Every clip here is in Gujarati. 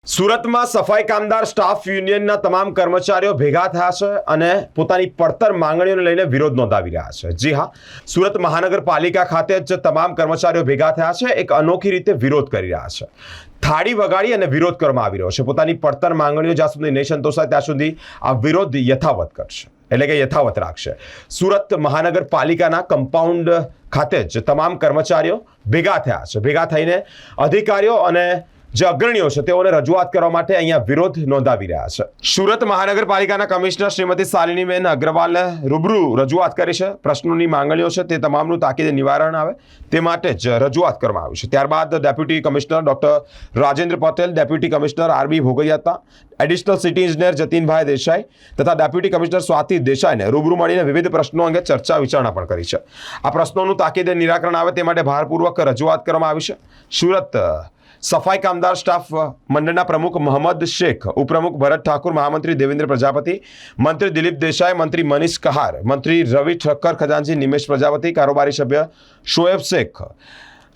સુરતમાં સફાઈ કામદાર સ્ટાફ યુનિયનના તમામ કર્મચારીઓ ભેગા થયા છે અને પોતાની પડતર માંગણીઓને લઈને વિરોધ નોંધાવી રહ્યા છે। જી હા, સુરત મહાનગરપાલિકા ખાતે જ તમામ કર્મચારીઓ ભેગા થયા છે, એક અનોખી રીતે વિરોધ કરી રહ્યા છે। થાળી વગાડી અને વિરોધ કરવામાં આવી રહ્યો છે। પોતાની પડતર માંગણીઓ જ્યાં સુધી નહીં સંતોષાય ત્યાં સુધી આ વિરોધ યથાવત કરશે, એટલે કે યથાવત રાખશે। સુરત મહાનગરપાલિકાના કમ્પાઉન્ડ ખાતે જ તમામ કર્મચારીઓ ભેગા થયા છે। ભેગા થઈને અધિકારીઓ અને જે અગ્રણીઓ છે તેઓને રજૂઆત કરવા માટે અહીંયા વિરોધ નોંધાવી રહ્યા છે। સુરત મહાનગરપાલિકાના કમિશનર શ્રીમતી શાલિનીબેન અગ્રવાલને રૂબરૂ રજૂઆત કરી છે। પ્રશ્નોની માંગણીઓ છે તે તમામનું તાકીદે નિવારણ આવે તે માટે જ રજૂઆત કરવામાં આવી છે। ત્યારબાદ deputy commissioner doctor Rajendra Patel, deputy commissioner RB Bhogaiya, additional city ઇજનેર જતીનભાઈ દેસાઈ તથા ડેપ્યુટી કમિશનર સ્વાતિ દેસાઈને રૂબરૂ મળીને વિવિધ પ્રશ્નો અંગે ચર્ચા વિચારણા પણ કરી છે। આ પ્રશ્નોનું તાકીદે નિરાકરણ આવે તે માટે ભારપૂર્વક રજૂઆત કરવામાં આવી છે। સુરત સફાઈ કામદાર સ્ટાફ મંડળના પ્રમુખ મોહમ્મદ શેખ, ઉપપ્રમુખ ભરત ઠાકુર, મહામંત્રી દેવેન્દ્ર પ્રજાપતિ, મંત્રી દિલીપ દેસાઈ, મંત્રી મનીષ કહાર, મંત્રી રવિ ઠક્કર, ખજાનચી નિમેશ પ્રજાપતિ, કારોબારી સભ્ય શોએબ શેખ,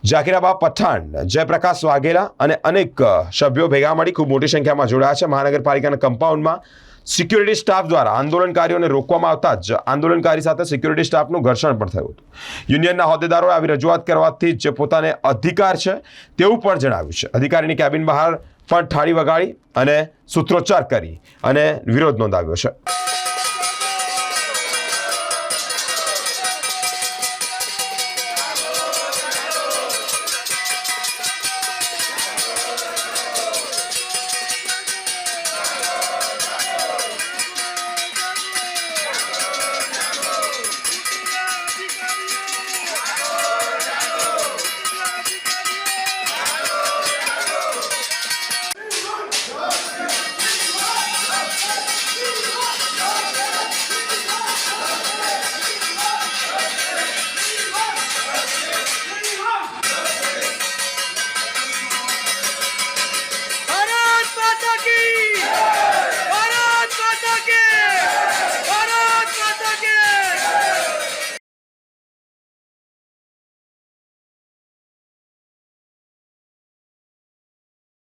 જાકીરાબા પઠાણ, જયપ્રકાશ વાઘેલા અને અનેક સભ્યો ભેગા મળી ખૂબ મોટી સંખ્યામાં જોડાયા છે। મહાનગરપાલિકાના કમ્પાઉન્ડમાં સિક્યુરિટી સ્ટાફ દ્વારા આંદોલનકારીઓને રોકવામાં આવતા જ આંદોલનકારી સાથે સિક્યુરિટી સ્ટાફનું ઘર્ષણ પણ થયું હતું। યુનિયનના હોદ્દેદારોએ આવી રજૂઆત કરવાથી જ પોતાને અધિકાર છે તેવું પણ જણાવ્યું છે। અધિકારીની કેબિન બહાર પણ થાળી વગાડી અને સૂત્રોચ્ચાર કરી અને વિરોધ નોંધાવ્યો છે।